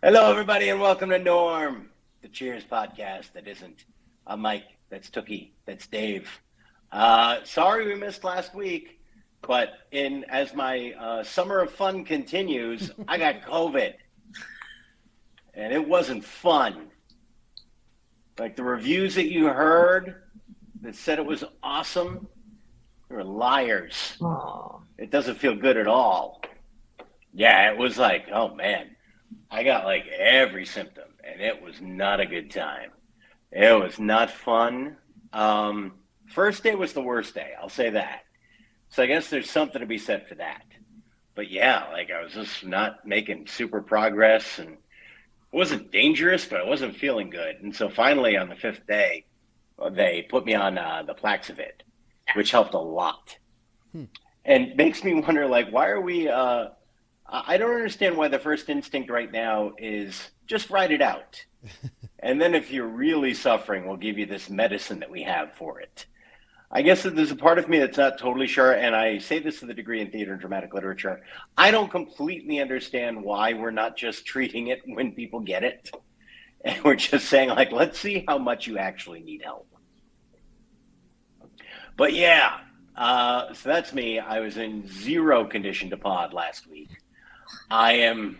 Hello, everybody, and welcome to Norm, the Cheers podcast that isn't a Mike, that's Tookie, that's Dave. Sorry we missed last week, but as my summer of fun continues, I got COVID, and it wasn't fun. Like the reviews that you heard that said it was awesome, they were liars. Aww. It doesn't feel good at all. Yeah, it was like, oh man. I got like every symptom, and it was not a good time. It was not fun. First day was the worst day, I'll say that. So I guess there's something to be said for that. But yeah, like I was just not making super progress, and it wasn't dangerous, but I wasn't feeling good. And so finally on the fifth day, they put me on the Plaxivit, which helped a lot. And makes me wonder, like, why are we... I don't understand why the first instinct right now is just write it out. And then if you're really suffering, we'll give you this medicine that we have for it. I guess that there's a part of me that's not totally sure, and I say this with a degree in theater and dramatic literature. I don't completely understand why we're not just treating it when people get it. And we're just saying, like, let's see how much you actually need help. But yeah, so that's me. I was in zero condition to pod last week. I am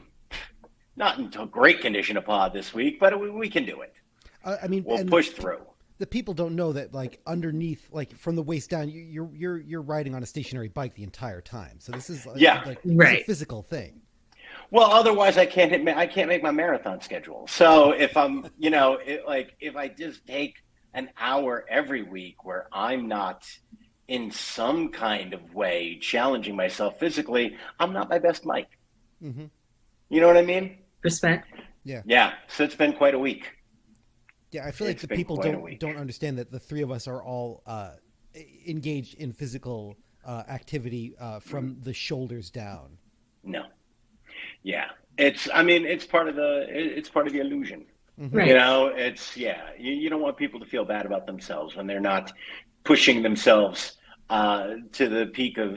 not in great condition to pod this week, but we can do it. We'll push through. The people don't know that, like, underneath, like from the waist down, you're riding on a stationary bike the entire time. So this is right. A physical thing. Well, otherwise I can't make my marathon schedule. So if I'm, if I just take an hour every week where I'm not in some kind of way challenging myself physically, I'm not my best Mike. Mm-hmm. You know what I mean? Respect. Yeah. Yeah. So it's been quite a week. Yeah, I feel like the people don't understand that the three of us are all engaged in physical activity from the shoulders down. No. Yeah. It's part of the illusion. Mm-hmm. Right. You don't want people to feel bad about themselves when they're not pushing themselves to the peak of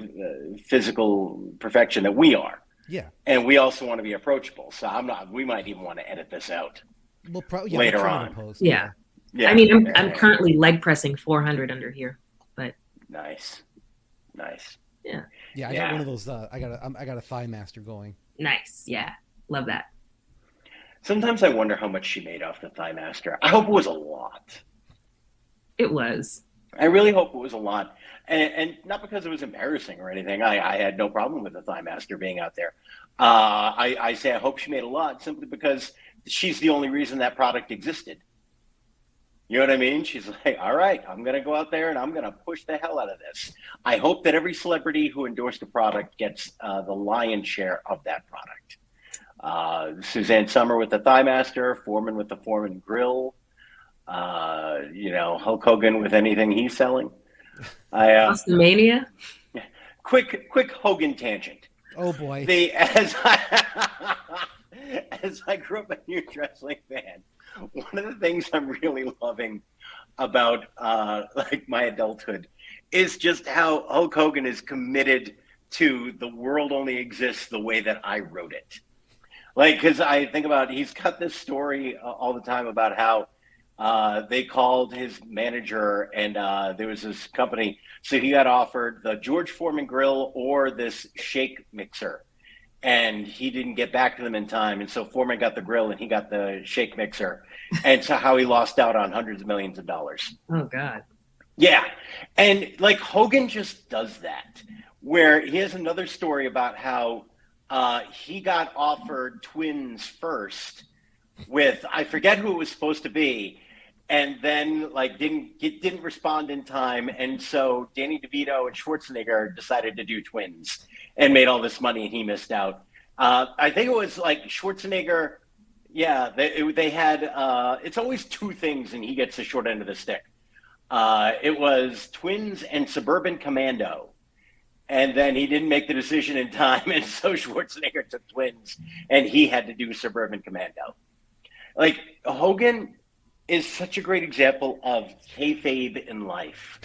physical perfection that we are. Yeah. And we also want to be approachable. So we might even want to edit this out later on. Yeah. I mean, I'm currently leg pressing 400 under here, but nice. Yeah. Yeah. I got one of those. I got a thigh master going. Nice. Yeah. Love that. Sometimes I wonder how much she made off the thigh master. I hope it was a lot. It was. I really hope it was a lot. And not because it was embarrassing or anything. I had no problem with the Thigh Master being out there. I say I hope she made a lot simply because she's the only reason that product existed. You know what I mean? She's like, all right, I'm going to go out there and I'm going to push the hell out of this. I hope that every celebrity who endorsed a product gets the lion's share of that product. Suzanne Sommer with the Thigh Master, Foreman with the Foreman Grill, Hulk Hogan with anything he's selling. Mania. Quick Hogan tangent. Oh boy. As I grew up a huge wrestling fan, one of the things I'm really loving about my adulthood is just how Hulk Hogan is committed to the world only exists the way that I wrote it. Like, because I think about he's got this story all the time about how they called his manager and there was this company. So he got offered the George Foreman grill or this shake mixer. And he didn't get back to them in time. And so Foreman got the grill and he got the shake mixer. And so how he lost out on hundreds of millions of dollars. Oh, God. Yeah. And like Hogan just does that, where he has another story about how he got offered twins first with, I forget who it was supposed to be, and then didn't respond in time, and so Danny DeVito and Schwarzenegger decided to do twins and made all this money, and he missed out. I think it was like Schwarzenegger. Yeah, they had. It's always two things, and he gets the short end of the stick. It was twins and Suburban Commando. And then he didn't make the decision in time, and so Schwarzenegger took twins, and he had to do Suburban Commando. Like, Hogan is such a great example of kayfabe in life.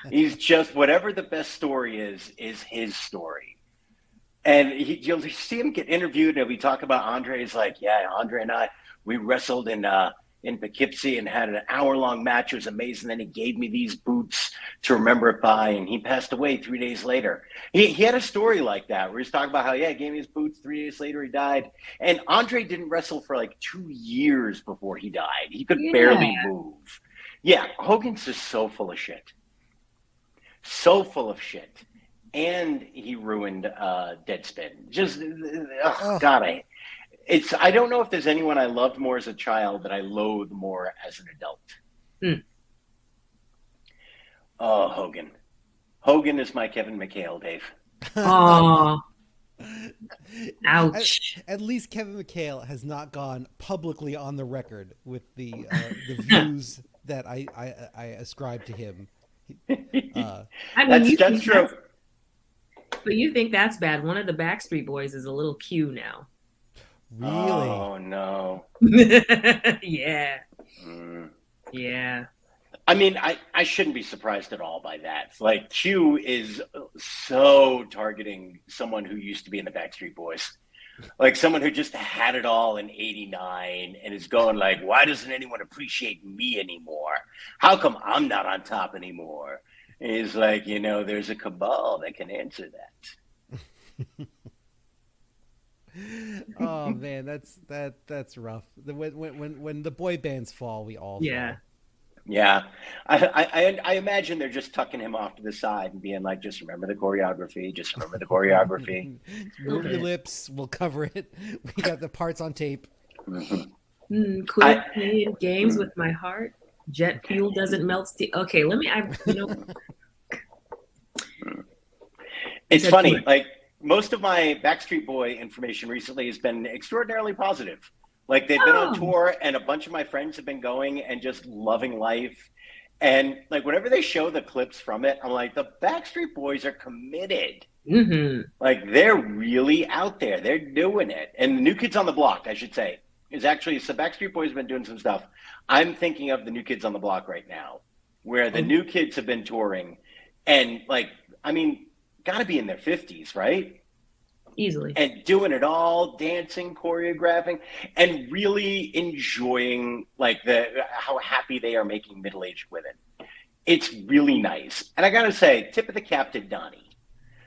He's just, whatever the best story is his story. And you'll see him get interviewed, and we talk about Andre. He's like, yeah, Andre and I, we wrestled in Poughkeepsie and had an hour-long match. It was amazing. Then he gave me these boots to remember it by, and he passed away 3 days later. He had a story like that where he's talking about how, yeah, he gave me his boots. 3 days later, he died. And Andre didn't wrestle for like 2 years before he died. He could barely move. Yeah, Hogan's just so full of shit. So full of shit. And he ruined Deadspin. Just, God, I don't know if there's anyone I loved more as a child that I loathe more as an adult. Oh, Hogan. Hogan is my Kevin McHale, Dave. Oh. Ouch. At least Kevin McHale has not gone publicly on the record with the views that I ascribe to him. That's true. But you think that's bad. One of the Backstreet Boys is a little Q now. Really? Oh, no. Yeah. Yeah. I mean, I shouldn't be surprised at all by that. Like, Q is so targeting someone who used to be in the Backstreet Boys. Like, someone who just had it all in '89 and is going like, why doesn't anyone appreciate me anymore? How come I'm not on top anymore? And he's like, there's a cabal that can answer that. Oh man, that's rough. When the boy bands fall, we all fall. Yeah. I imagine they're just tucking him off to the side and being like, just remember the choreography. Just remember the choreography. Move your lips. We'll cover it. We got the parts on tape. Quit playing games with my heart. Jet fuel doesn't melt steel. Okay, It's funny. Like, most of my Backstreet Boy information recently has been extraordinarily positive. Like, they've been on tour, and a bunch of my friends have been going and just loving life. And, like, whenever they show the clips from it, I'm like, the Backstreet Boys are committed. Like, they're really out there. They're doing it. And the New Kids on the Block, I should say, is actually, so Backstreet Boys have been doing some stuff. I'm thinking of the New Kids on the Block right now, where the New Kids have been touring. And, like, I mean, got to be in their 50s, right? Easily. And doing it all, dancing, choreographing, and really enjoying like how happy they are making middle-aged women. It's really nice. And I got to say, tip of the cap to Donnie.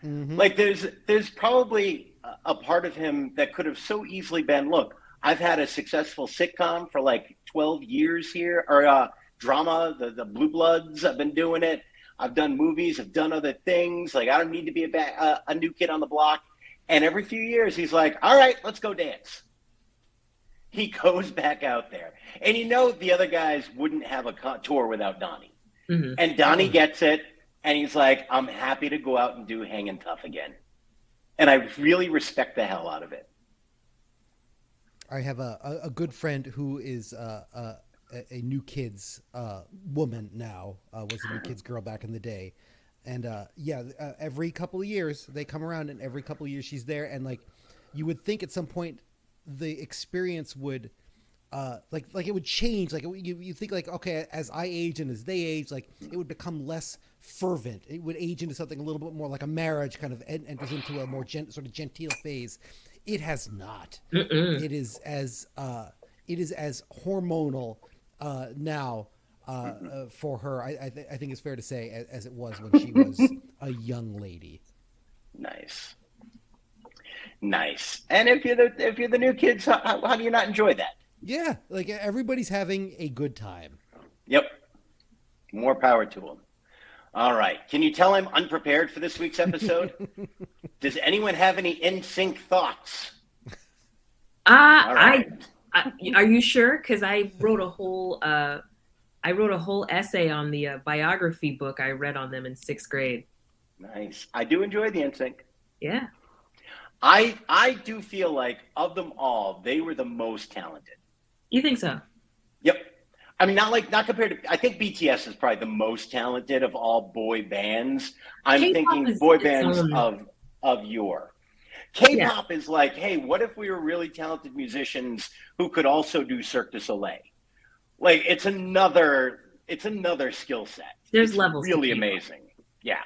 Like there's probably a part of him that could have so easily been, look, I've had a successful sitcom for like 12 years here, or drama, the Blue Bloods, I've been doing it. I've done movies, I've done other things. Like, I don't need to be a new kid on the block. And every few years, he's like, all right, let's go dance. He goes back out there. And the other guys wouldn't have a tour without Donnie. And Donnie gets it, and he's like, I'm happy to go out and do Hangin' Tough again. And I really respect the hell out of it. I have a good friend who is a New Kids woman now, was a New Kids girl back in the day. And every couple of years they come around, and every couple of years she's there. And like, you would think at some point the experience would, like it would change. Like you think like, okay, as I age and as they age, like it would become less fervent. It would age into something a little bit more like a marriage, kind of enters into a more sort of genteel phase. It has not. It is as hormonal now. For her, I think it's fair to say, as it was when she was a young lady. Nice. And if you're the New Kids, how do you not enjoy that? Yeah, like everybody's having a good time. Yep. More power to them. All right. Can you tell I'm unprepared for this week's episode? Does anyone have any in-sync thoughts? Are you sure? Because I wrote a whole essay on the biography book I read on them in 6th grade. Nice. I do enjoy the NSYNC. Yeah. I do feel like of them all, they were the most talented. You think so? Yep. I mean, not compared to. I think BTS is probably the most talented of all boy bands. I'm thinking boy bands of yore. K-pop is like, hey, what if we were really talented musicians who could also do Cirque du Soleil? Like, it's another skill set. There's levels. Really amazing. Yeah.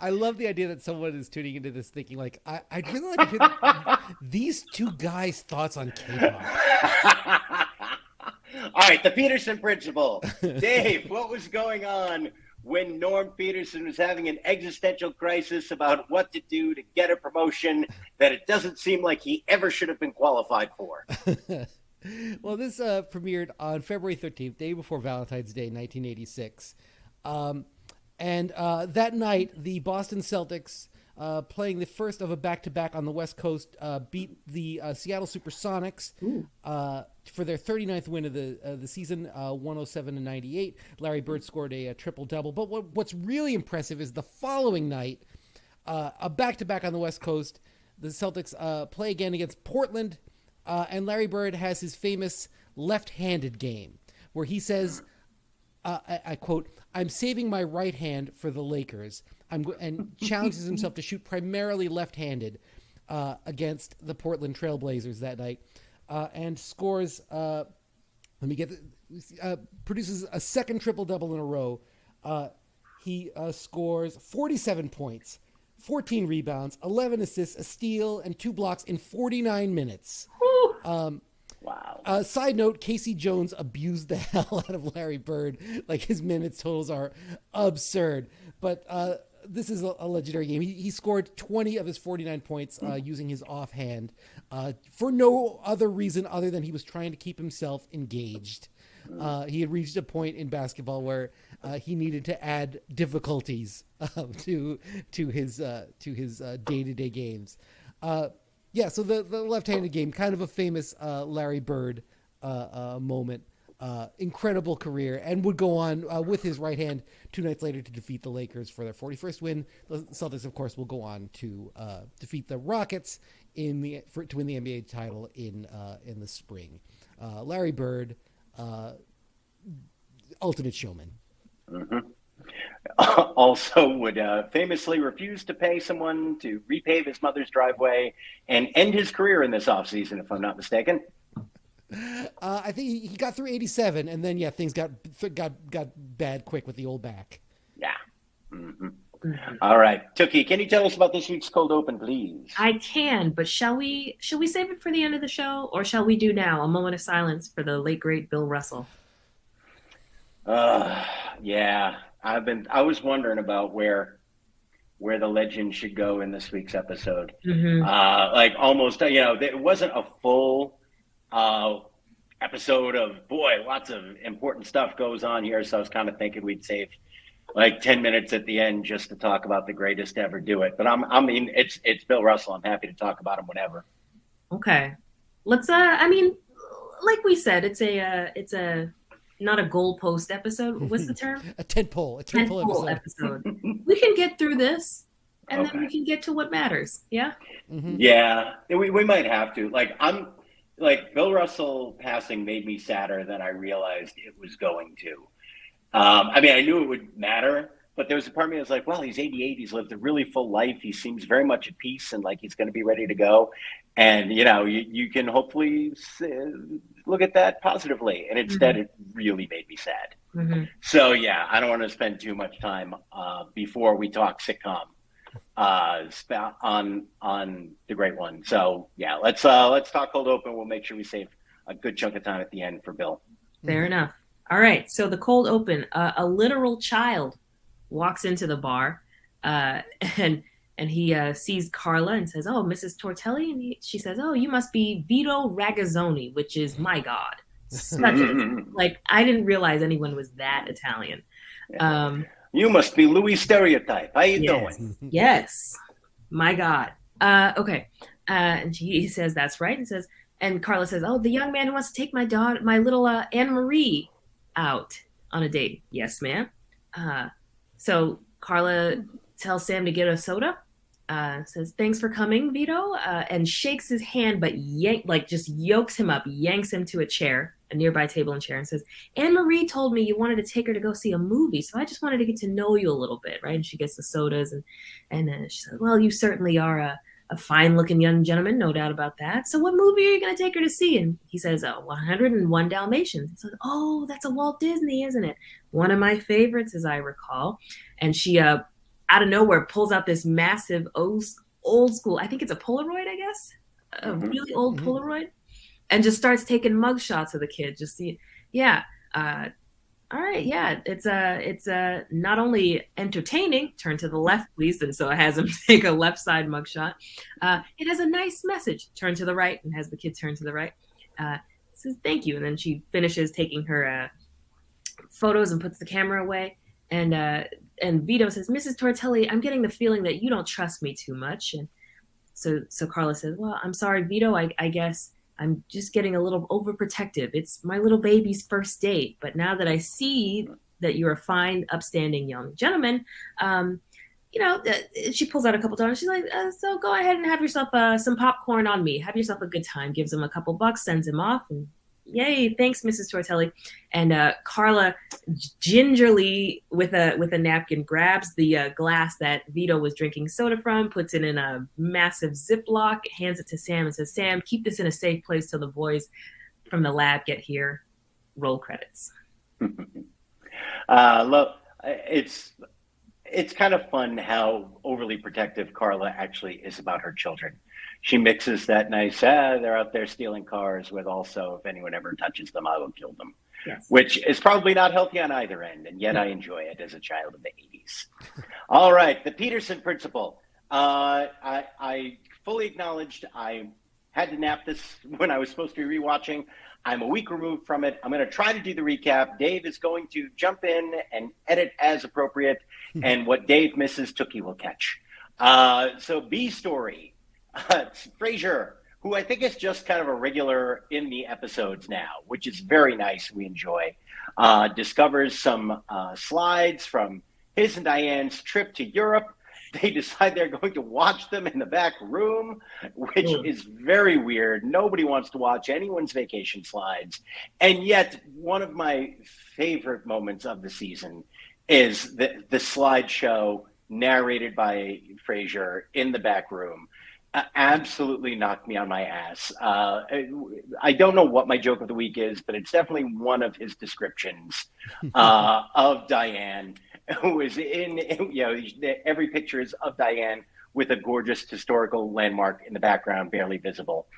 I love the idea that someone is tuning into this thinking like, I'd really like to hear these two guys' thoughts on K-pop. All right, the Peterson principle. Dave, what was going on when Norm Peterson was having an existential crisis about what to do to get a promotion that it doesn't seem like he ever should have been qualified for? Well, this premiered on February 13th, day before Valentine's Day, 1986. And that night, the Boston Celtics, playing the first of a back-to-back on the West Coast, beat the Seattle Supersonics for their 39th win of the season, 107-98. Larry Bird scored a triple-double. But what's really impressive is the following night, a back-to-back on the West Coast, the Celtics play again against Portland, and Larry Bird has his famous left-handed game, where he says, I quote, "I'm saving my right hand for the Lakers," and challenges himself to shoot primarily left-handed against the Portland Trailblazers that night, and scores. Produces a second triple-double in a row. He scores 47 points, 14 rebounds, 11 assists, a steal, and 2 blocks in 49 minutes. Wow. Side note, Casey Jones abused the hell out of Larry Bird. Like, his minutes totals are absurd. But this is a legendary game. He scored 20 of his 49 points using his offhand for no other reason other than he was trying to keep himself engaged. He had reached a point in basketball where he needed to add difficulties to his day-to-day games. Yeah, so the left-handed game, kind of a famous Larry Bird moment. Incredible career, and would go on with his right hand 2 nights later to defeat the Lakers for their 41st win. The Celtics, of course, will go on to defeat the Rockets to win the NBA title in the spring. Larry Bird, ultimate showman. Mm-hmm. Also would famously refuse to pay someone to repave his mother's driveway and end his career in this offseason, if I'm not mistaken. I think he got through 87, and then things got bad quick with the old back. Yeah. Mm-hmm. Mm-hmm. All right, Tookie, can you tell us about this week's cold open, please? I can, but should we save it for the end of the show, or shall we do now a moment of silence for the late great Bill Russell? Yeah. I was wondering about where the legend should go in this week's episode. Mm-hmm. Like almost, it wasn't a full episode of, lots of important stuff goes on here. So I was kind of thinking we'd save like 10 minutes at the end just to talk about the greatest to ever do it. But it's Bill Russell. I'm happy to talk about him whenever. Okay. Let's, like we said, it's a not a goalpost episode. What's the term? A tentpole episode. We can get through this, and then we can get to what matters. Yeah. Mm-hmm. Yeah, we might have to. Bill Russell passing made me sadder than I realized it was going to. I knew it would matter, but there was a part of me that was like, well, he's 88. He's lived a really full life. He seems very much at peace and like he's going to be ready to go. And, you can hopefully look at that positively. And instead, it really made me sad. Mm-hmm. So, yeah, I don't want to spend too much time before we talk sitcom on the great one. So, yeah, let's talk cold open. We'll make sure we save a good chunk of time at the end for Bill. Fair enough. All right. So the cold open, a literal child walks into the bar and he sees Carla and says, "Oh, Mrs. Tortelli." And she says, "Oh, you must be Vito Ragazzoni," which is, my God, such I didn't realize anyone was that Italian. You must be Louis Stereotype. How you doing? Yes. My God. Okay. And he says, "That's right." And Carla says, "Oh, the young man who wants to take my daughter, my little Anne-Marie out on a date." "Yes, ma'am." So Carla tells Sam to get a soda, says, "Thanks for coming, Vito," and shakes his hand, but just yokes him up, yanks him to a nearby table and chair, and says, "Anne-Marie told me you wanted to take her to go see a movie, so I just wanted to get to know you a little bit," right? And she gets the sodas, and she says, "Well, you certainly are a fine-looking young gentleman, no doubt about that. So what movie are you going to take her to see?" And he says, 101 Dalmatians. He says, "Oh, that's a Walt Disney, isn't it? One of my favorites, as I recall." And she out of nowhere pulls out this massive old school, I think it's a Polaroid, I guess, a really old Polaroid, and just starts taking mug shots of the kid. Just see, yeah. All right, yeah, it's not only entertaining. Turn to the left, please, and so it has him take a left side mugshot. It has a nice message. Turn to the right, and has the kid turn to the right. Says thank you, and then she finishes taking her photos and puts the camera away. And Vito says, "Mrs. Tortelli, I'm getting the feeling that you don't trust me too much." And so Carla says, "Well, I'm sorry, Vito. I guess I'm just getting a little overprotective. It's my little baby's first date. But now that I see that you're a fine, upstanding young gentleman, she pulls out a couple dollars. She's like, so go ahead and have yourself some popcorn on me. Have yourself a good time." Gives him a couple bucks, sends him off. And yay, thanks, Mrs. Tortelli. And Carla gingerly, with a napkin, grabs the glass that Vito was drinking soda from, puts it in a massive Ziploc, hands it to Sam, and says, "Sam, keep this in a safe place till the boys from the lab get here." Roll credits. Look, it's kind of fun how overly protective Carla actually is about her children. She mixes that nice, they're out there stealing cars, with also, if anyone ever touches them, I will kill them. Yes. Which is probably not healthy on either end, and yet I enjoy it as a child of the 80s. All right, the Peterson principle. I fully acknowledged I had to nap this when I was supposed to be rewatching. I'm a week removed from it. I'm going to try to do the recap. Dave is going to jump in and edit as appropriate, and what Dave misses, Tookie will catch. So B story, Frasier, who I think is just kind of a regular in the episodes now, which is very nice. We enjoy. Discovers some slides from his and Diane's trip to Europe. They decide they're going to watch them in the back room, which is very weird. Nobody wants to watch anyone's vacation slides. And yet, one of my favorite moments of the season is the slideshow narrated by Frasier in the back room. Absolutely knocked me on my ass. I don't know what my joke of the week is, but it's definitely one of his descriptions of Diane, who is every picture is of Diane with a gorgeous historical landmark in the background, barely visible.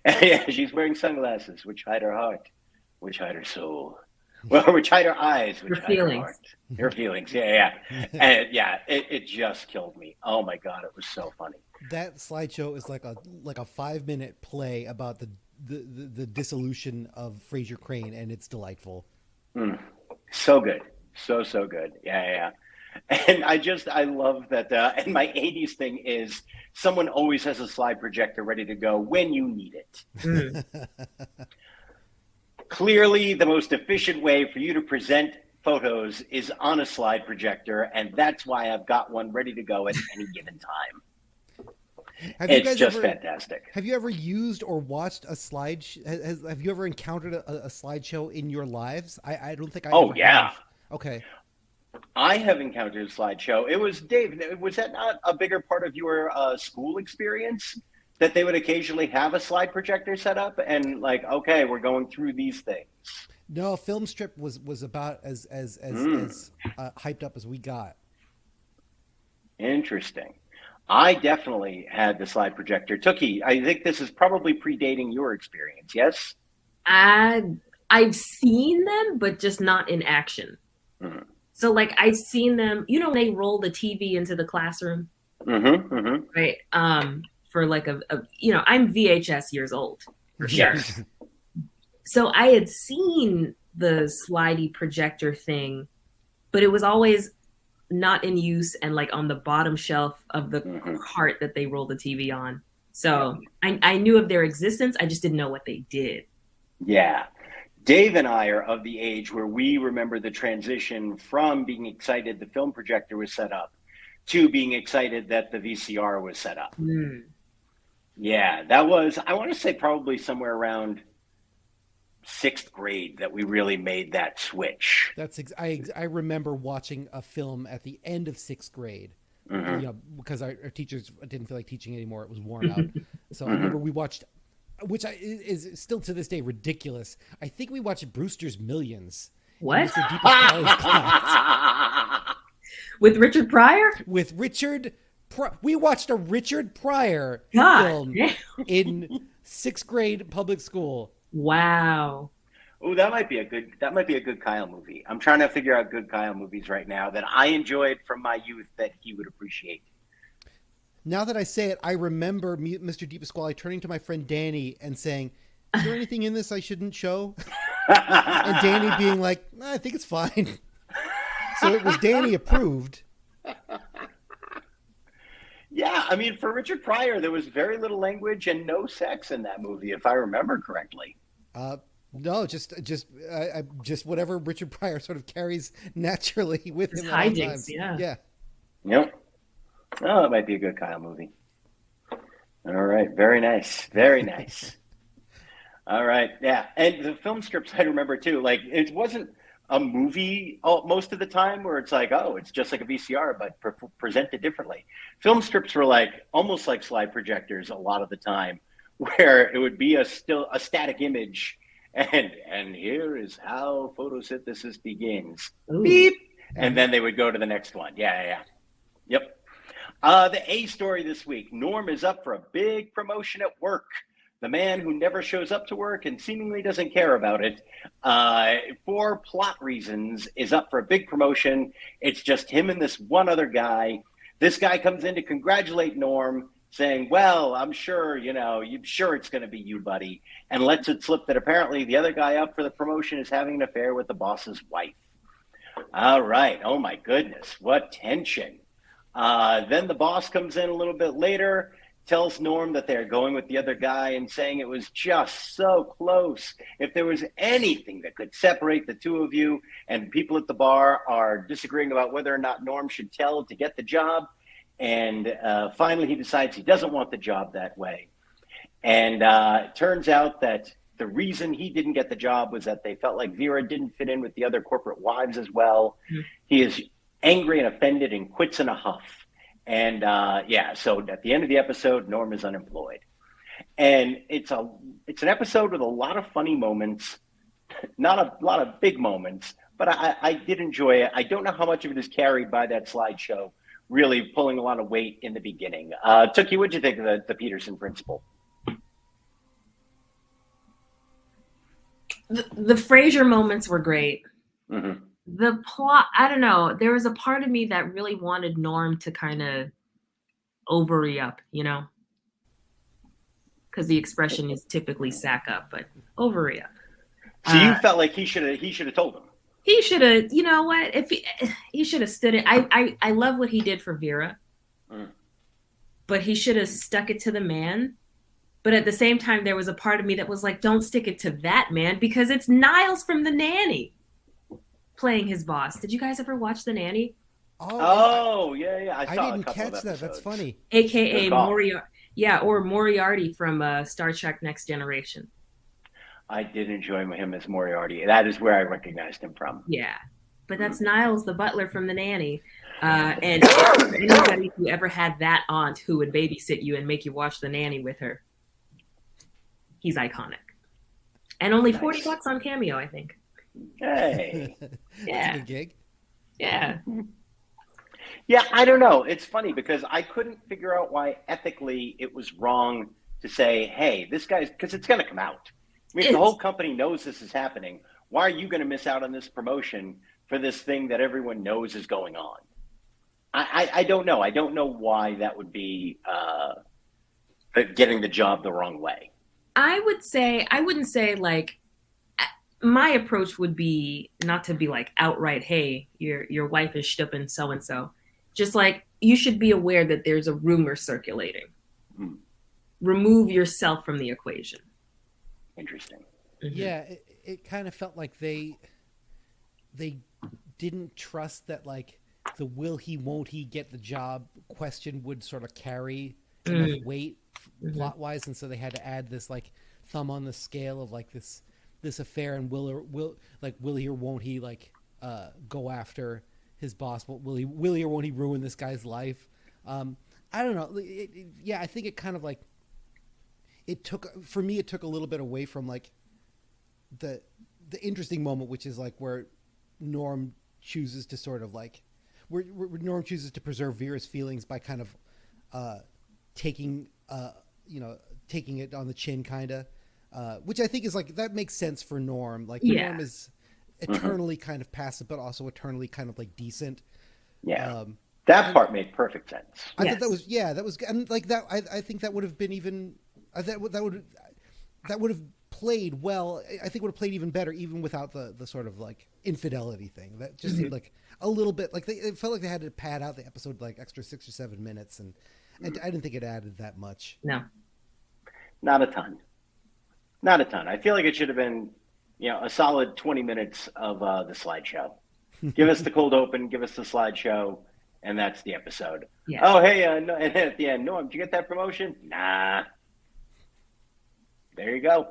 And she's wearing sunglasses, which hide her heart, which hide her soul. Well, which hide her eyes, which hide her heart. Her feelings, yeah. And it just killed me. Oh my God, it was so funny. That slideshow is like a 5-minute play about the dissolution of Frasier Crane, and it's delightful. So good. So good. Yeah. And I love that. And my 80s thing is someone always has a slide projector ready to go when you need it. Clearly, the most efficient way for you to present photos is on a slide projector, and that's why I've got one ready to go at any given time. It's just fantastic. Have you ever used or watched a slide? Have you ever encountered a slideshow in your lives? I don't think I. Oh yeah. Have. Okay. I have encountered a slideshow. It was Dave. Was that not a bigger part of your school experience? That they would occasionally have a slide projector set up and like, okay, we're going through these things. No, Film Strip was about as hyped up as we got. Interesting. I definitely had the slide projector. Tookie, I think this is probably predating your experience, yes? I've seen them, but just not in action. Mm-hmm. So like I've seen them, when they roll the TV into the classroom, right? For like I'm VHS years old, for sure. Yes. So I had seen the slidey projector thing, but it was always not in use and like on the bottom shelf of the cart that they roll the TV on. So I knew of their existence. I just didn't know what they did. Yeah. Dave and I are of the age where we remember the transition from being excited the film projector was set up to being excited that the VCR was set up. Yeah, that was, I want to say probably somewhere around 6th grade that we really made that switch. I remember watching a film at the end of 6th grade, because our teachers didn't feel like teaching anymore. It was worn out. So I remember we watched, which is still to this day ridiculous. I think we watched Brewster's Millions. What? With Richard Pryor? with Richard. We watched a Richard Pryor God. film in 6th grade public school. Wow. Oh, that might be a good Kyle movie. I'm trying to figure out good Kyle movies right now that I enjoyed from my youth that he would appreciate. Now that I say it, I remember Mr. DePasquale turning to my friend Danny and saying, "Is there anything in this I shouldn't show?" And Danny being like, "I think it's fine." So it was Danny approved. Yeah, I mean, for Richard Pryor, there was very little language and no sex in that movie, if I remember correctly. No, just whatever Richard Pryor sort of carries naturally with His him at all hijinks, times. yeah. Yep. Oh, that might be a good Kyle movie. All right. Very nice. Very nice. All right. Yeah. And the film scripts I remember too, like it wasn't a movie most of the time where it's like, oh, it's just like a VCR, but presented differently. Film scripts were like almost like slide projectors a lot of the time, where it would be a static image. And here is how photosynthesis begins. Ooh. Beep. And then they would go to the next one. Yeah. Yep. The A story this week. Norm is up for a big promotion at work. The man who never shows up to work and seemingly doesn't care about it, for plot reasons, is up for a big promotion. It's just him and this one other guy. This guy comes in to congratulate Norm, saying, well, I'm sure, you're sure it's going to be you, buddy, and lets it slip that apparently the other guy up for the promotion is having an affair with the boss's wife. All right. Oh, my goodness. What tension. Then the boss comes in a little bit later, tells Norm that they're going with the other guy and saying it was just so close. If there was anything that could separate the two of you, and people at the bar are disagreeing about whether or not Norm should tell to get the job. And finally, he decides he doesn't want the job that way. And it turns out that the reason he didn't get the job was that they felt like Vera didn't fit in with the other corporate wives as well. Mm-hmm. He is angry and offended and quits in a huff. And so at the end of the episode, Norm is unemployed. And it's an episode with a lot of funny moments, not a lot of big moments, but I did enjoy it. I don't know how much of it is carried by that slideshow, really pulling a lot of weight in the beginning. Tookie, what'd you think of the Peterson principle? The Frasier moments were great. Mm-hmm. The plot, I don't know. There was a part of me that really wanted Norm to kind of ovary up, because the expression is typically sack up, but ovary up. So you felt like he should have told him. He should have. You know what? If he should have stood it. I love what he did for Vera, but he should have stuck it to the man. But at the same time, there was a part of me that was like, don't stick it to that man, because it's Niles from The Nanny playing his boss. Did you guys ever watch The Nanny? Oh yeah. I didn't catch that. That's funny. AKA Moriarty. Yeah, or Moriarty from Star Trek Next Generation. I did enjoy him as Moriarty. That is where I recognized him from. Yeah, but that's Niles, the butler from The Nanny. And anybody who ever had that aunt who would babysit you and make you watch The Nanny with her, he's iconic. And only $40 on Cameo, I think. Hey. Yeah. That's a good gig. Yeah. Yeah, I don't know. It's funny because I couldn't figure out why ethically it was wrong to say, hey, this guy's, because it's going to come out. I mean, if the whole company knows this is happening, why are you going to miss out on this promotion for this thing that everyone knows is going on? I don't know. I don't know why that would be getting the job the wrong way. I wouldn't say like, my approach would be not to be like outright, hey, your wife is shtupping so-and-so. Just like, you should be aware that there's a rumor circulating. Hmm. Remove yourself from the equation. Interesting. Mm-hmm. Yeah, it kind of felt like they didn't trust that like the will he, won't he get the job question would sort of carry enough weight plot-wise, and so they had to add this like thumb on the scale of like this affair, and will he or won't he like go after his boss? Will he or won't he ruin this guy's life? I don't know. I think it kind of like it took a little bit away from like the interesting moment, which is like where Norm chooses to sort of like, where Norm chooses to preserve Vera's feelings by kind of taking taking it on the chin, kind of, which I think is like that makes sense for Norm. Like Norm is eternally kind of passive, but also eternally kind of like decent. Yeah. That part made perfect sense. I thought that was, and like that, I think that would have been even, that would have played well. I think would have played even better, even without the sort of like infidelity thing. That just seemed like a little bit like it felt like they had to pad out the episode like extra 6 or 7 minutes, and I didn't think it added that much. No, not a ton. I feel like it should have been, a solid 20 minutes of the slideshow. Give us the cold open, give us the slideshow. And that's the episode. Yeah. Oh, hey, no, and at the end, Norm, did you get that promotion? Nah. There you go.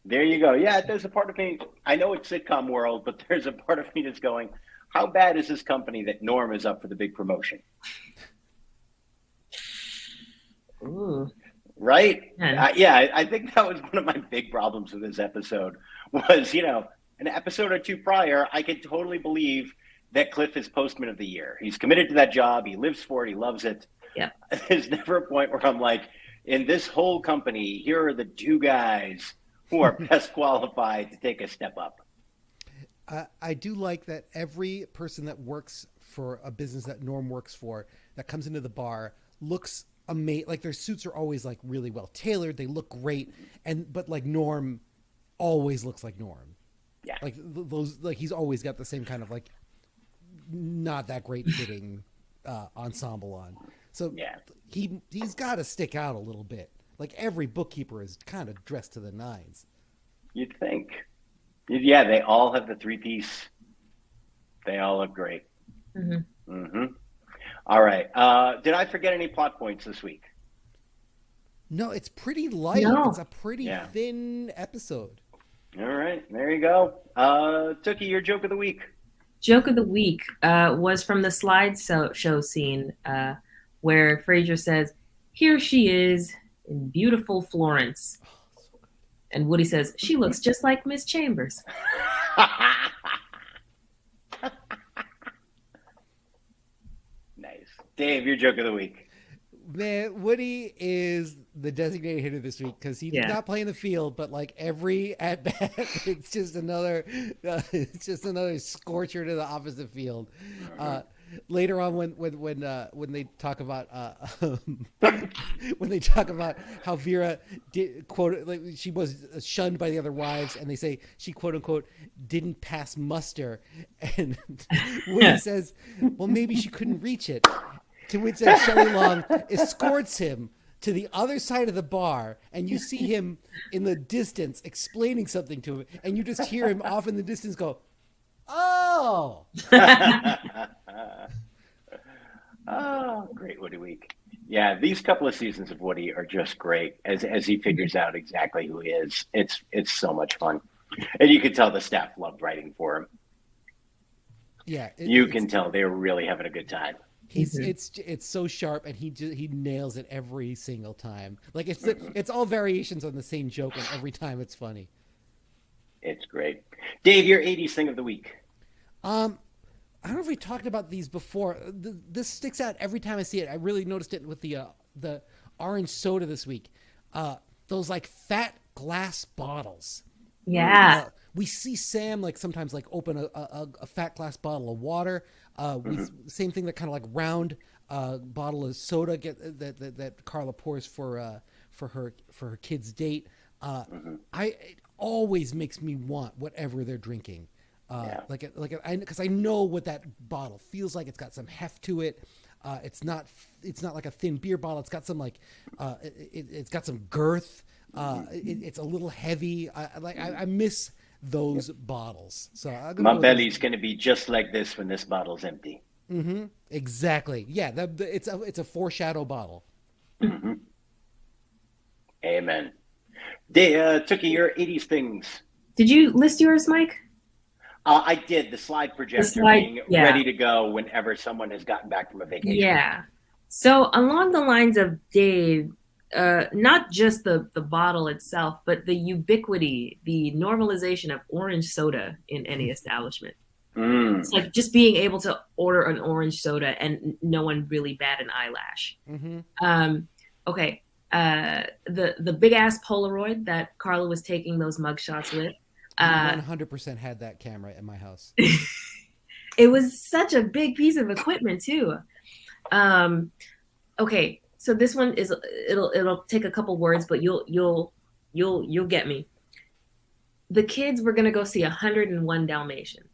Yeah, there's a part of me, I know it's sitcom world, but there's a part of me that's going, how bad is this company that Norm is up for the big promotion? Ooh. Right? I think that was one of my big problems with this episode was, an episode or two prior, I could totally believe that Cliff is postman of the year. He's committed to that job. He lives for it. He loves it. Yeah. There's never a point where I'm like, in this whole company, here are the two guys who are best qualified to take a step up. I do like that every person that works for a business that Norm works for that comes into the bar looks amazing. Like their suits are always like really well tailored. They look great. but like Norm always looks like Norm. Yeah. Like those, like he's always got the same kind of like not that great fitting ensemble on. So he's got to stick out a little bit. Like every bookkeeper is kind of dressed to the nines. You'd think. Yeah, they all have the 3-piece. They all look great. Mm-hmm. Mm-hmm. All right. Did I forget any plot points this week? No, it's pretty light. No. It's a pretty thin episode. All right. There you go. Tookie, your joke of the week. Joke of the week was from the slideshow scene where Frasier says, "Here she is in beautiful Florence." And Woody says, "She looks just like Miss Chambers." Nice. Dave, your joke of the week. Man, Woody is the designated hitter this week because he's not playing the field, but like every at bat, it's just another scorcher to the opposite field. Later on, when they talk about how Vera did she was shunned by the other wives, and they say she quote unquote didn't pass muster, and Woody says, "Well, maybe she couldn't reach it." To which that Shelley Long escorts him to the other side of the bar, and you see him in the distance explaining something to him, and you just hear him off in the distance go, "Oh." Oh, great Woody week. Yeah, these couple of seasons of Woody are just great as he figures out exactly who he is. It's so much fun. And you can tell the staff loved writing for him. Yeah. You can tell they're really having a good time. It's so sharp, and he nails it every single time. Like it's all variations on the same joke, and every time it's funny. It's great. Dave, your 80s thing of the week. I don't know if we talked about these before. This sticks out every time I see it. I really noticed it with the orange soda this week. Those like fat glass bottles. Yeah. We see Sam like sometimes like open a fat glass bottle of water. Same thing, that kind of like round bottle of soda that Carla pours for her kid's date. It always makes me want whatever they're drinking. Because I know what that bottle feels like. It's got some heft to it. It's not like a thin beer bottle. It's got some like it's got some girth. It's a little heavy. I miss those bottles. So my belly's going to be just like this when this bottle's empty. Mm-hmm. Exactly. Yeah. It's a foreshadow bottle. Mm-hmm. Amen. Tookie, your 80s things. Did you list yours, Mike? I did. The slide projector being ready to go whenever someone has gotten back from a vacation. Yeah. So along the lines of Dave, not just the bottle itself, but the ubiquity, the normalization of orange soda in any establishment. It's like just being able to order an orange soda and no one really bat an eyelash. Okay. The big ass Polaroid that Carla was taking those mugshots with. 100% had that camera in my house. It was such a big piece of equipment too. Okay, so this one is it'll take a couple words, but you'll get me. The kids were gonna go see 101 Dalmatians.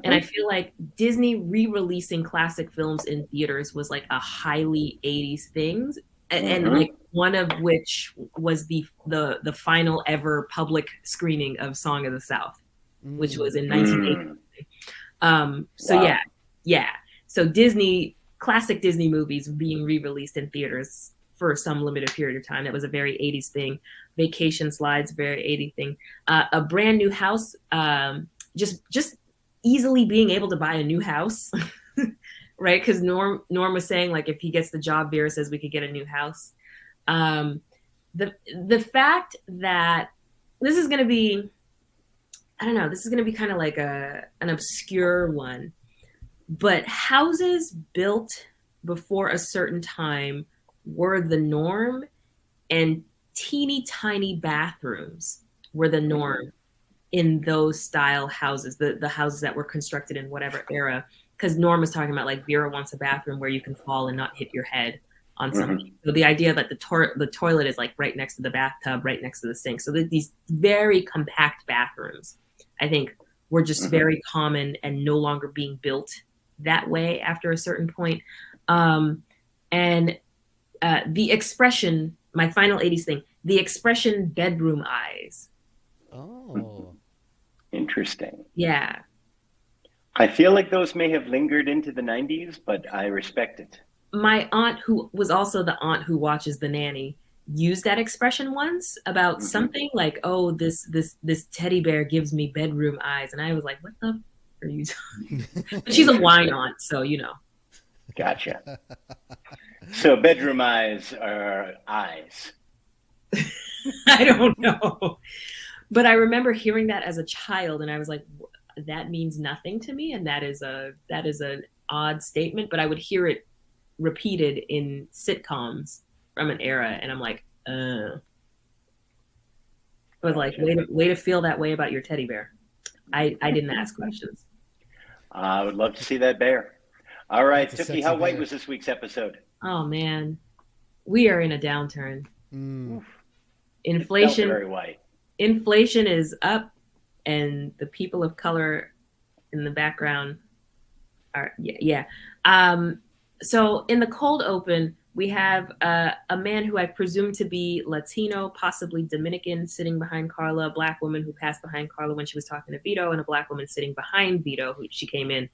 And I feel like Disney re-releasing classic films in theaters was like a highly 80s thing. And like one of which was the final ever public screening of Song of the South, which was in 1980. So Wow. yeah. So classic Disney movies being re-released in theaters for some limited period of time. That was a very 80s thing. Vacation Slides, very 80s thing. A brand new house, just easily being able to buy a new house, right? Because Norm was saying like if he gets the job, Vera says we could get a new house. The fact that this is going to be, I don't know, this is going to be kind of like an obscure one, but houses built before a certain time were the norm, and teeny tiny bathrooms were the norm in those style houses, the houses that were constructed in whatever era. Because Norm was talking about like Vera wants a bathroom where you can fall and not hit your head on something. So the idea that the toilet is like right next to the bathtub, right next to the sink. So these very compact bathrooms, I think, were just very common and no longer being built that way after a certain point. And the expression, my final 80s thing, the expression bedroom eyes. Oh. Interesting. Yeah. I feel like those may have lingered into the 90s, but I respect it. My aunt, who was also the aunt who watches The Nanny, used that expression once about something like, "Oh, this teddy bear gives me bedroom eyes," and I was like, "What the are you talking?" But she's a wine aunt, so you know. Gotcha. So bedroom eyes are eyes. I don't know, but I remember hearing that as a child, and I was like, "That means nothing to me," and that is an odd statement. But I would hear it repeated in sitcoms from an era, and I'm like, I was like, way to feel that way about your teddy bear. I didn't ask questions. I would love to see that bear. All right, That's a Tookie, sexy how white bear. was this week's episode? Oh man, we are in a downturn. Mm. It felt Inflation very white. Inflation is up, and the people of color in the background are yeah. So in the cold open, we have a man who I presume to be Latino, possibly Dominican, sitting behind Carla, a black woman who passed behind Carla when she was talking to Vito, and a black woman sitting behind Vito, who she came in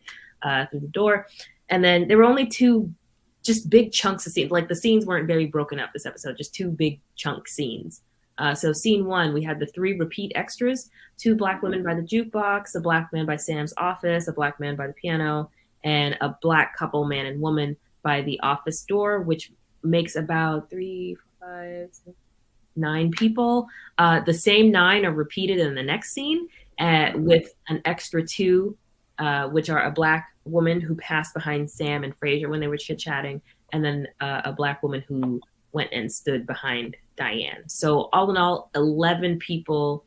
through the door. And then there were only two just big chunks of scenes. Like the scenes weren't very broken up this episode, just two big chunk scenes. So scene one, we had the three repeat extras, two black women by the jukebox, a black man by Sam's office, a black man by the piano, and a black couple, man and woman, by the office door, which makes about 3, 5, 6, 9 people. The same 9 are repeated in the next scene with an extra 2, which are a black woman who passed behind Sam and Fraser when they were chit-chatting, and then a black woman who went and stood behind Diane. So all in all, 11 people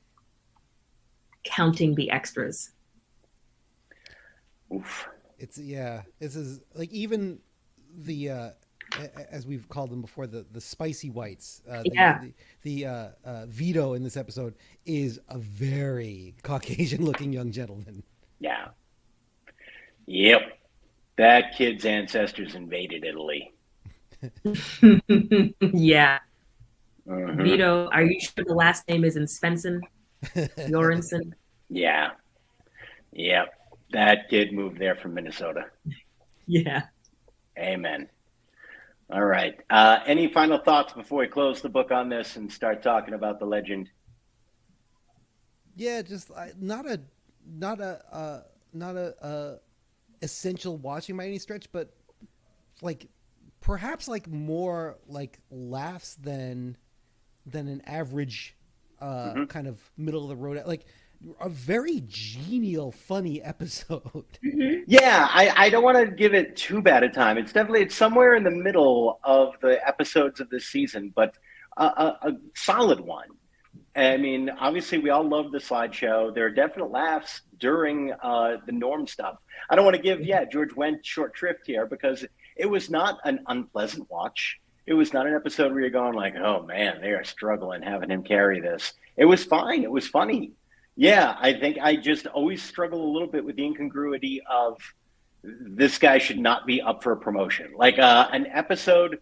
counting the extras. Oof. This is like even the as we've called them before, the spicy whites. The Vito in this episode is a very Caucasian looking young gentleman. Yeah. Yep. That kid's ancestors invaded Italy. Yeah. Vito, are you sure the last name is in Svensson? Joransson? Yeah. Yep. That kid moved there from Minnesota. Yeah. Amen. All right. Any final thoughts before we close the book on this and start talking about the legend? Yeah, just not a essential watching by any stretch, but like perhaps like more like laughs than an average Mhm. kind of middle of the road, like a very genial, funny episode. Yeah, I don't want to give it too bad a time. It's somewhere in the middle of the episodes of this season, but a solid one. I mean, obviously, we all love the slideshow. There are definite laughs during the Norm stuff. I don't want to give, George Wendt short shrift here because it was not an unpleasant watch. It was not an episode where you're going like, oh man, they are struggling having him carry this. It was fine. It was funny. Yeah, I think I just always struggle a little bit with the incongruity of this guy should not be up for a promotion. Like an episode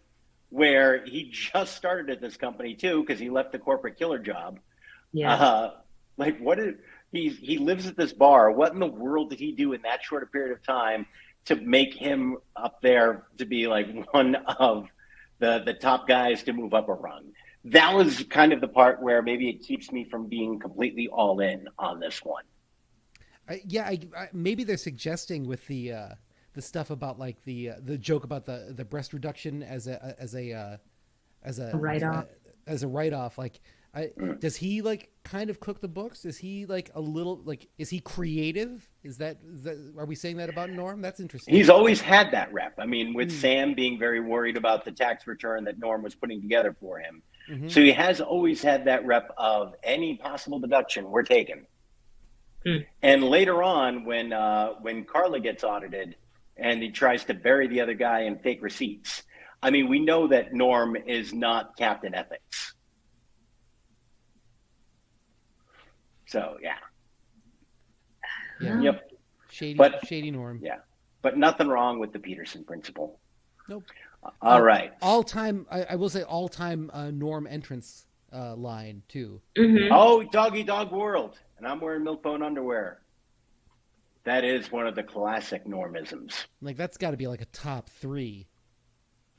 where he just started at this company too because he left the corporate killer job. Yeah. Like what did he lives at this bar? What in the world did he do in that short a period of time to make him up there to be like one of the top guys to move up a rung? That was kind of the part where maybe it keeps me from being completely all in on this one. Maybe they're suggesting with the stuff about like the joke about the breast reduction as a write-off. as a write-off. Like, does he like kind of cook the books? Is he like a little like is he creative? Is that are we saying that about Norm? That's interesting. He's always had that rep. I mean, with Sam being very worried about the tax return that Norm was putting together for him. Mm-hmm. So he has always had that rep of any possible deduction we're taking. And later on, when Carla gets audited and he tries to bury the other guy in fake receipts, I mean, we know that Norm is not Captain Ethics. So yeah. Yep. Shady Norm. Yeah, but nothing wrong with the Peterson principle. Nope. All right. All time. I will say all time Norm entrance line too. Mm-hmm. Oh, doggy dog world, and I'm wearing Milk-Bone underwear. That is one of the classic Normisms. Like that's got to be like a top 3.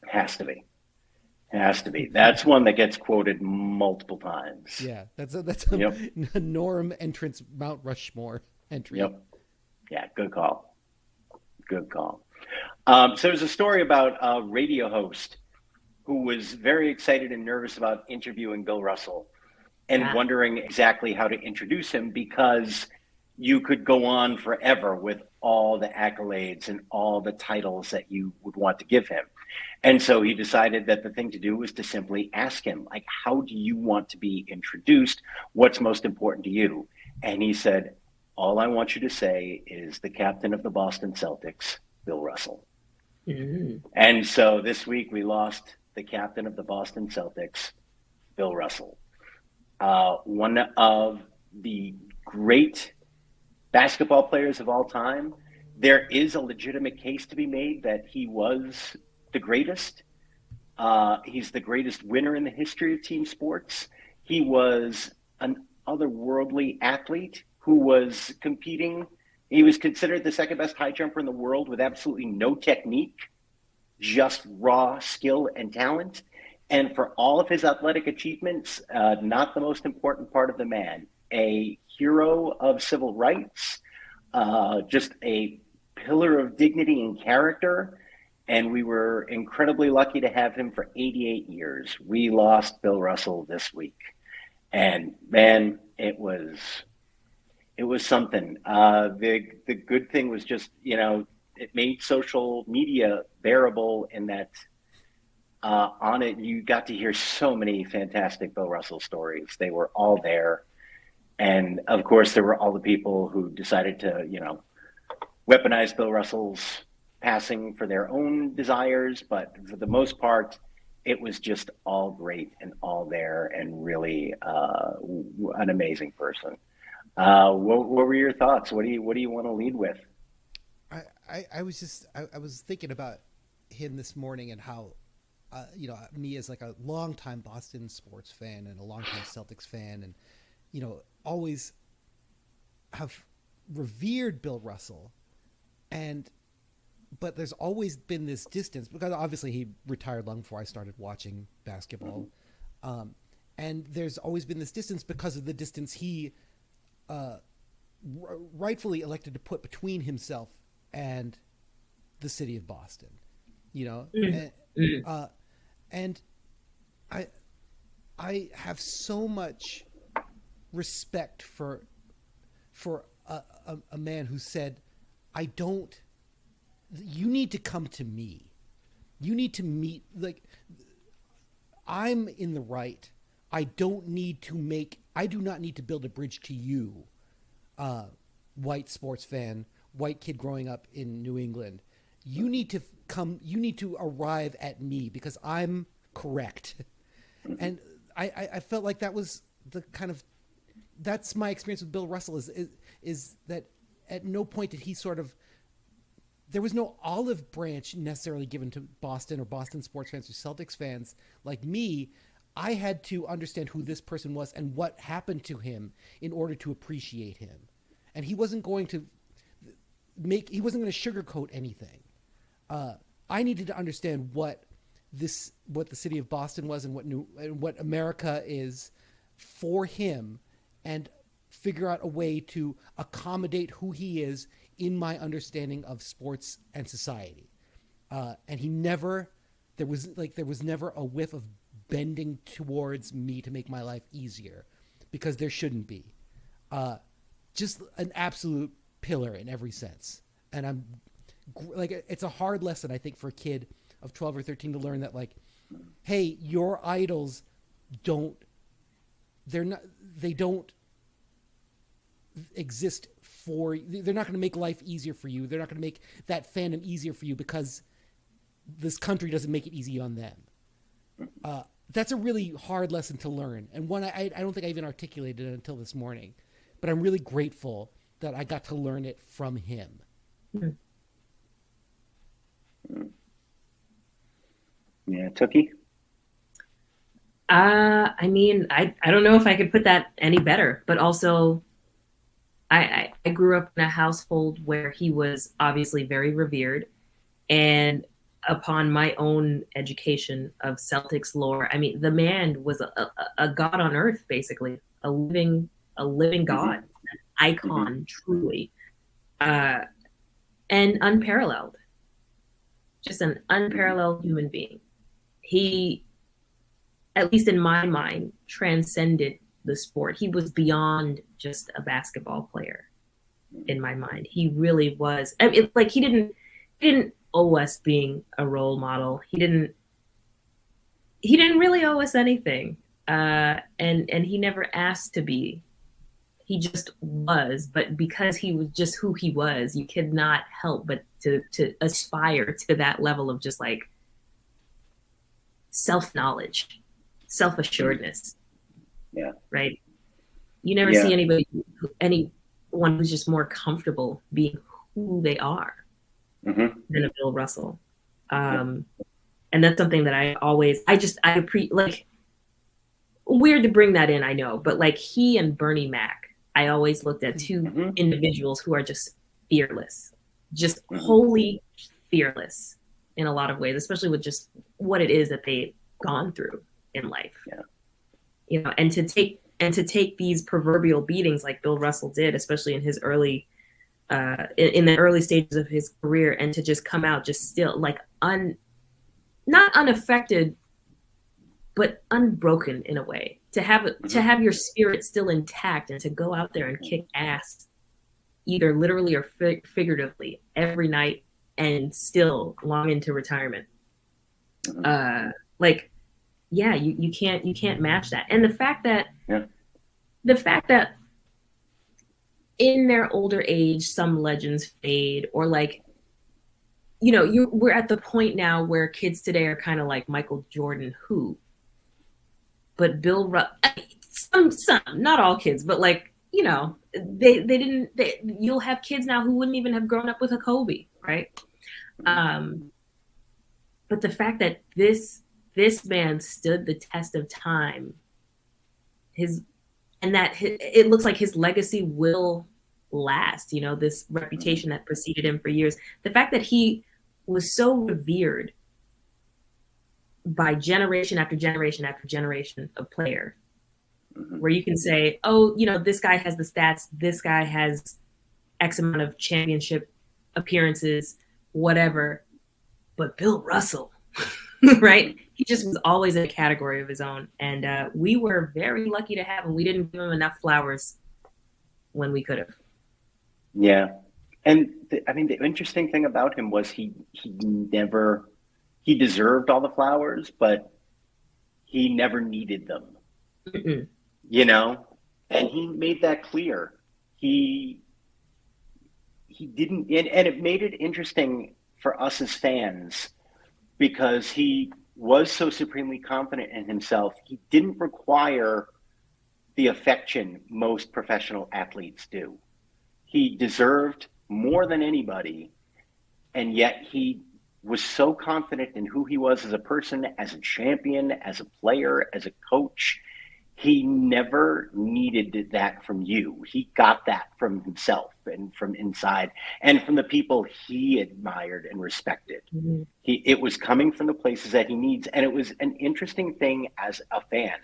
Has to be. That's one that gets quoted multiple times. Yeah, that's a Norm entrance Mount Rushmore entry. Yep. Yeah, good call. So there's a story about a radio host who was very excited and nervous about interviewing Bill Russell and wondering exactly how to introduce him because you could go on forever with all the accolades and all the titles that you would want to give him. And so he decided that the thing to do was to simply ask him, like, how do you want to be introduced? What's most important to you? And he said, all I want you to say is the captain of the Boston Celtics, Bill Russell. Mm-hmm. And so this week we lost the captain of the Boston Celtics, Bill Russell. One of the great basketball players of all time. There is a legitimate case to be made that he was the greatest. He's the greatest winner in the history of team sports. He was an otherworldly athlete who was competing. He was considered the second best high jumper in the world with absolutely no technique, just raw skill and talent. And for all of his athletic achievements, not the most important part of the man, a hero of civil rights, just a pillar of dignity and character. And we were incredibly lucky to have him for 88 years. We lost Bill Russell this week. And man, it was something. The good thing was just, it made social media bearable in that on it, you got to hear so many fantastic Bill Russell stories. They were all there. And of course, there were all the people who decided to, weaponize Bill Russell's passing for their own desires. But for the most part, it was just all great and all there and really an amazing person. What were your thoughts? What do you want to lead with? I was thinking about him this morning and how, me as like a longtime Boston sports fan and a longtime Celtics fan and, always have revered Bill Russell. But there's always been this distance because obviously he retired long before I started watching basketball. And there's always been this distance because of the distance he rightfully elected to put between himself and the city of Boston, and I have so much respect for a man who said, I don't, you need to come to me. You need to meet, like, I'm in the right. I do not need to build a bridge to you, white sports fan, white kid growing up in New England. You need to arrive at me because I'm correct. And I felt like that was that's my experience with Bill Russell is that at no point did he there was no olive branch necessarily given to Boston or Boston sports fans or Celtics fans like me. I had to understand who this person was and what happened to him in order to appreciate him. And he wasn't going to sugarcoat anything. I needed to understand what the city of Boston was and what America is for him, and figure out a way to accommodate who he is in my understanding of sports and society. And there was never a whiff of bending towards me to make my life easier, because there shouldn't be. Just an absolute pillar in every sense. And it's a hard lesson, I think, for a kid of 12 or 13 to learn that, like, hey, your idols don't exist they're not going to make life easier for you. They're not going to make that fandom easier for you because this country doesn't make it easy on them. That's a really hard lesson to learn, and one I don't think I even articulated it until this morning, but I'm really grateful that I got to learn it from him. Yeah, Tookie? I mean, I don't know if I could put that any better, but also I grew up in a household where he was obviously very revered, and upon my own education of Celtics lore, I mean, the man was a god on earth, basically, a living god, an icon, truly, and unparalleled, just an unparalleled human being. He, at least in my mind, transcended the sport. He was beyond just a basketball player in my mind. He really was. I mean, like, he didn't owe us being a role model. He didn't really owe us anything. And he never asked to be. He just was. But because he was just who he was, you could not help but to aspire to that level of just like self-knowledge, self-assuredness. Yeah. Right. You never see anyone who's just more comfortable being who they are than a Bill Russell. And that's something that I appreciate. Weird to bring that in, I know, but like he and Bernie Mac, I always looked at two individuals who are just fearless, just wholly fearless in a lot of ways, especially with just what it is that they've gone through in life. Yeah. You know, and to take these proverbial beatings like Bill Russell did, especially in his early, in the early stages of his career, and to just come out just still like not unaffected, but unbroken in a way. To have your spirit still intact and to go out there and kick ass, either literally or figuratively, every night and still long into retirement. Yeah, you can't match that. And the fact that in their older age, some legends fade, or like, you know, we're at the point now where kids today are kind of like Michael Jordan, who, but some, not all kids, but like, you know, you'll have kids now who wouldn't even have grown up with a Kobe, right? But the fact that this man stood the test of time, it looks like his legacy will last, you know, this reputation that preceded him for years. The fact that he was so revered by generation after generation after generation of player, where you can say, oh, you know, this guy has the stats, this guy has X amount of championship appearances, whatever, but Bill Russell, right? He just was always in a category of his own. And we were very lucky to have him. We didn't give him enough flowers when we could have. Yeah. And I mean, the interesting thing about him was he never he deserved all the flowers, but he never needed them, Mm-mm. you know? And he made that clear. He he didn't, and it made it interesting for us as fans because he was so supremely confident in himself. He didn't require the affection most professional athletes do. He deserved more than anybody, and yet he was so confident in who he was as a person, as a champion, as a player, as a coach. He never needed that from you. He got that from himself and from inside and from the people he admired and respected. Mm-hmm. It was coming from the places that he needs. And it was an interesting thing as a fan.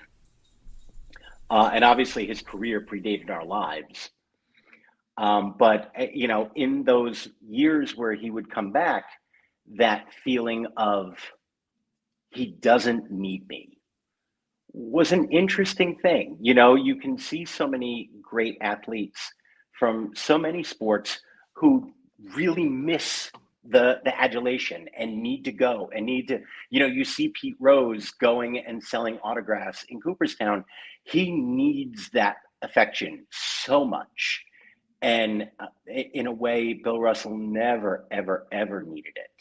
And obviously his career predated our lives. But, you know, in those years where he would come back, that feeling of he doesn't need me was an interesting thing. You know, you can see so many great athletes from so many sports who really miss the adulation and need to go and need to, you know, you see Pete Rose going and selling autographs in Cooperstown. He needs that affection so much. And in a way, Bill Russell never, ever, ever needed it.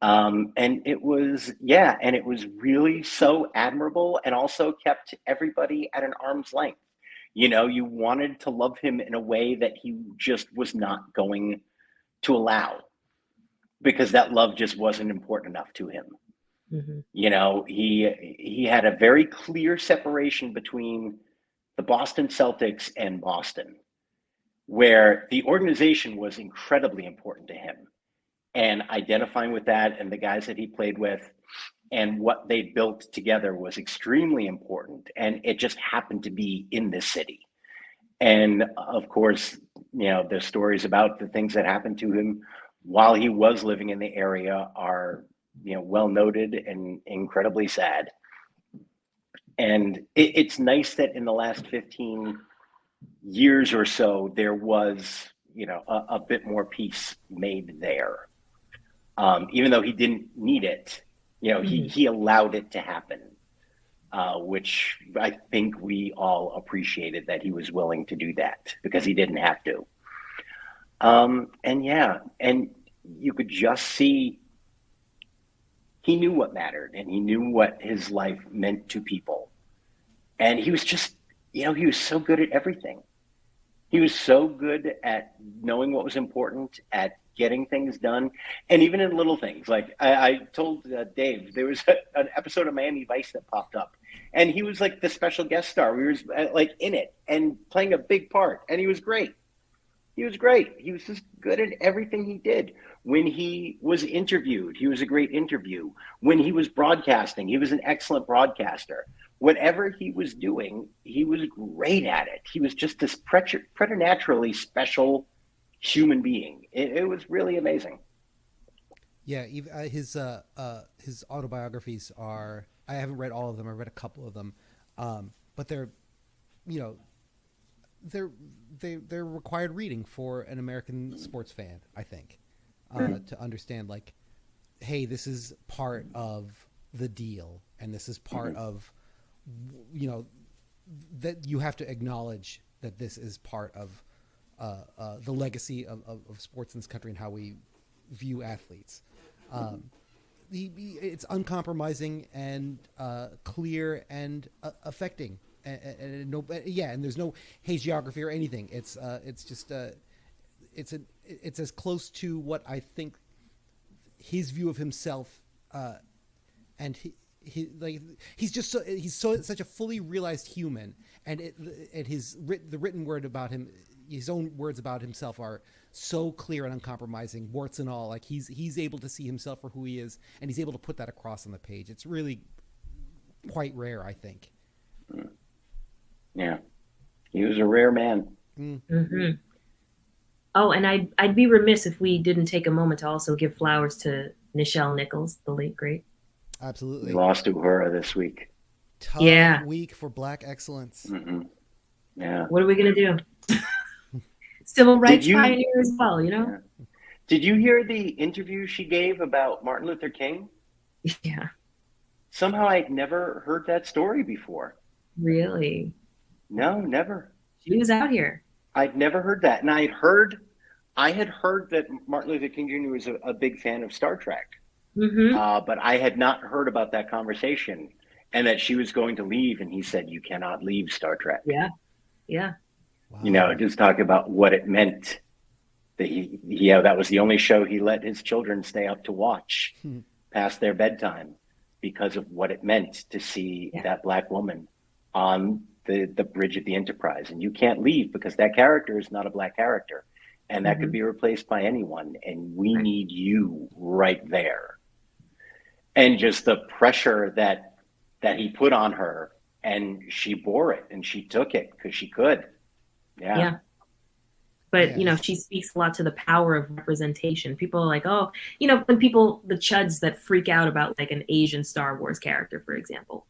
And it was, yeah, and it was really so admirable and also kept everybody at an arm's length. You know, you wanted to love him in a way that he just was not going to allow because that love just wasn't important enough to him. Mm-hmm. You know, he had a very clear separation between the Boston Celtics and Boston, where the organization was incredibly important to him and identifying with that and the guys that he played with and what they built together was extremely important. And it just happened to be in this city. And of course, you know, the stories about the things that happened to him while he was living in the area are, you know, well noted and incredibly sad. And it's nice that in the last 15 years or so, there was, you know, a bit more peace made there. Even though he didn't need it, you know, he allowed it to happen, which I think we all appreciated that he was willing to do that because he didn't have to. And yeah, and you could just see he knew what mattered and he knew what his life meant to people. And he was just, you know, he was so good at everything. He was so good at knowing what was important, at getting things done, and even in little things. Like I told Dave, there was an episode of Miami Vice that popped up, and he was like the special guest star. We were like in it and playing a big part, and he was great. He was great. He was just good at everything he did. When he was interviewed, he was a great interview. When he was broadcasting, he was an excellent broadcaster. Whatever he was doing, he was great at it. He was just this preternaturally special human being. It was really amazing. Yeah, his autobiographies are. I haven't read all of them. I read a couple of them, but they're, you know, they're required reading for an American sports fan. I think to understand, like, hey, this is part of the deal, and this is part of, you know, that you have to acknowledge that this is part of the legacy of sports in this country and how we view athletes. It's uncompromising and clear and affecting, and no, yeah, and there's no hagiography or anything. It's just it's as close to what I think his view of himself, and he's such a fully realized human, and the written word about him. His own words about himself are so clear and uncompromising, warts and all. Like he's able to see himself for who he is, and he's able to put that across on the page. It's really quite rare, I think. Yeah, he was a rare man. Mm-hmm. Oh, and I'd be remiss if we didn't take a moment to also give flowers to Nichelle Nichols, the late great. We Absolutely. lost Uhura this week. Tough Yeah. week for Black excellence. Yeah. What are we gonna do? Civil Did rights you? pioneer as well, you know? Yeah. Did you hear the interview she gave about Martin Luther King? Yeah. Somehow I'd never heard that story before. Really. No, never. She was out here. I'd never heard that. And I had heard that Martin Luther King Jr. was a big fan of Star Trek, Mm-hmm. but I had not heard about that conversation and that she was going to leave. And he said, "You cannot leave Star Trek." Yeah. Yeah. Wow. Just talk about what it meant that that was the only show he let his children stay up to watch past their bedtime because of what it meant to see that Black woman on the bridge of the Enterprise. And you can't leave because that character is not a Black character. And that could be replaced by anyone. And we need you right there. And just the pressure that he put on her, and she bore it and she took it because she could. Yeah. But, she speaks a lot to the power of representation. People are like, oh, when the chuds that freak out about like an Asian Star Wars character, for example,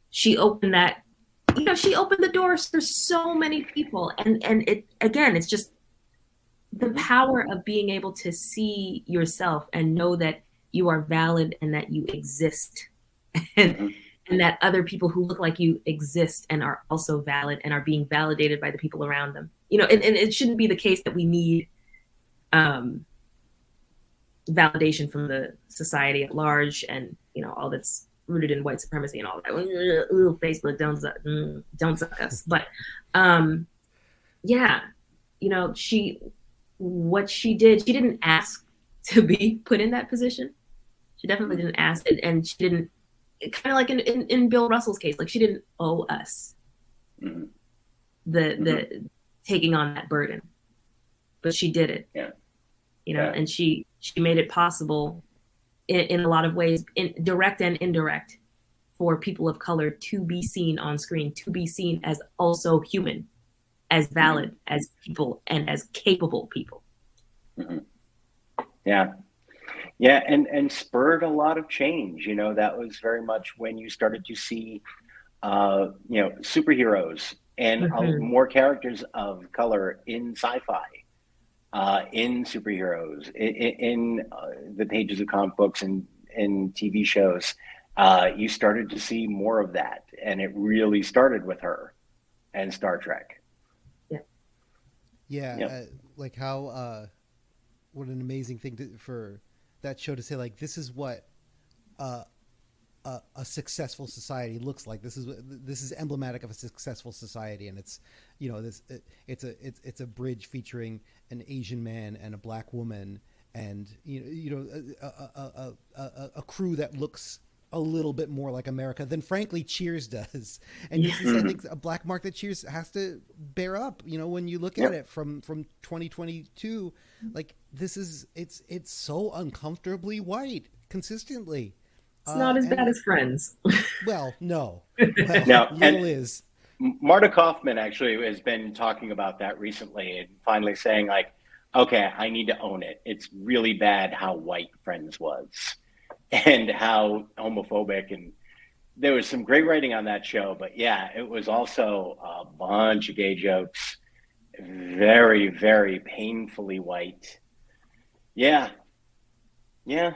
she opened that, she opened the doors for so many people. And it, again, it's just the power of being able to see yourself and know that you are valid and that you exist. And that other people who look like you exist and are also valid and are being validated by the people around them. And it shouldn't be the case that we need validation from the society at large and, all that's rooted in white supremacy and all that. Ooh, Facebook, don't suck us. But what she did, she didn't ask to be put in that position. She definitely didn't ask it, and she didn't, kind of like in Bill Russell's case, like she didn't owe us the taking on that burden, but she did it. And she made it possible in a lot of ways, in direct and indirect, for people of color to be seen on screen, to be seen as also human, as valid as people and as capable people. Yeah, and spurred a lot of change. That was very much when you started to see, superheroes and more characters of color in sci-fi, in superheroes, in the pages of comic books and in TV shows. You started to see more of that, and it really started with her and Star Trek. Like how what an amazing thing for that show to say, like, this is what a successful society looks like. This is emblematic of a successful society, and it's it's a bridge featuring an Asian man and a Black woman, and a crew that looks a little bit more like America than, frankly, Cheers does. And this is, I think, a black mark that Cheers has to bear up. When you look at it from 2022, like, it's so uncomfortably white consistently. It's not as bad as Friends. Well, no. Little is. Marta Kaufman actually has been talking about that recently and finally saying, like, okay, I need to own it. It's really bad how white Friends was and how homophobic, and there was some great writing on that show, but it was also a bunch of gay jokes, very, very painfully white. Yeah. Yeah,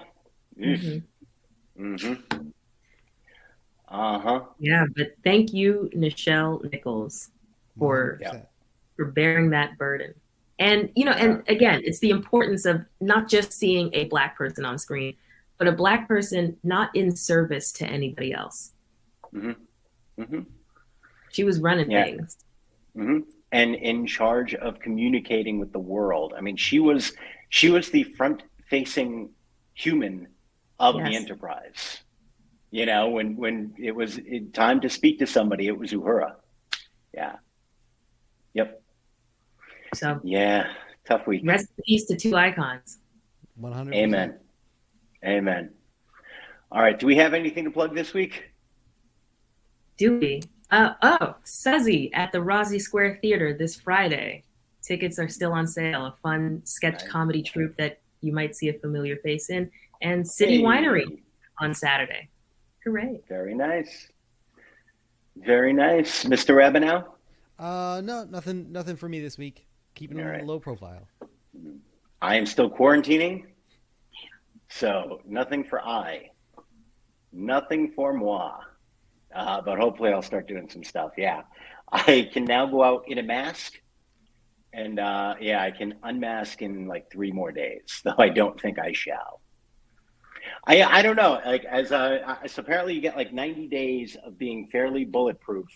but thank you, Nichelle Nichols, for bearing that burden. And and again, it's the importance of not just seeing a Black person on screen, but a Black person not in service to anybody else. She was running things. And in charge of communicating with the world. I mean, she was the front-facing human of the Enterprise. When it was time to speak to somebody, it was Uhura. Yeah. Yep. So tough week. Rest in peace to two icons. 100%. Amen. All right. Do we have anything to plug this week? Do we? Suzy at the Rossi Square Theater this Friday. Tickets are still on sale. A fun sketch comedy troupe that you might see a familiar face in. And City Winery on Saturday. Hooray. Very nice. Very nice. Mr. Rabinow? No, nothing for me this week. Keeping All it right. low profile. I am still quarantining, so nothing for I. Nothing for moi. But hopefully I'll start doing some stuff. Yeah. I can now go out in a mask. And I can unmask in like 3 more days, though I don't think I shall. I don't know. Like so apparently you get like 90 days of being fairly bulletproof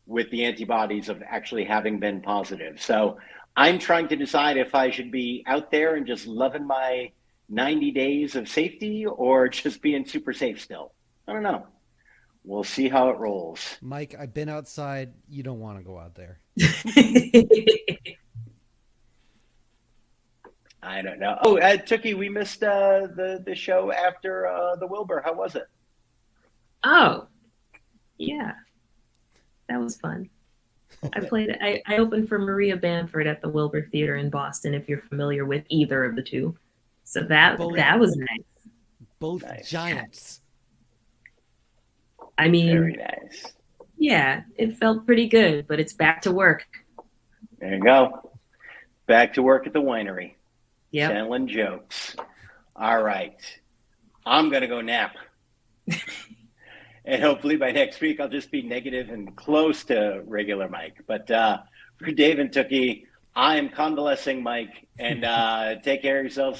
with the antibodies of actually having been positive. So I'm trying to decide if I should be out there and just loving my 90 days of safety or just being super safe still. I don't know. We'll see how it rolls. Mike, I've been outside. You don't want to go out there. I don't know. Oh, Tookie, we missed the show after the Wilbur. How was it? Oh, yeah. That was fun. I opened for Maria Bamford at the Wilbur Theater in Boston, if you're familiar with either of the two. So that was nice. Both Nice. giants. I mean, Very nice. yeah, it felt pretty good, but it's back to work. There you go. Back to work at the winery. Yep. Telling jokes. All right. I'm going to go nap. And hopefully by next week, I'll just be negative and close to regular Mike. But for Dave and Tookie, I am convalescing, Mike. And take care of yourselves.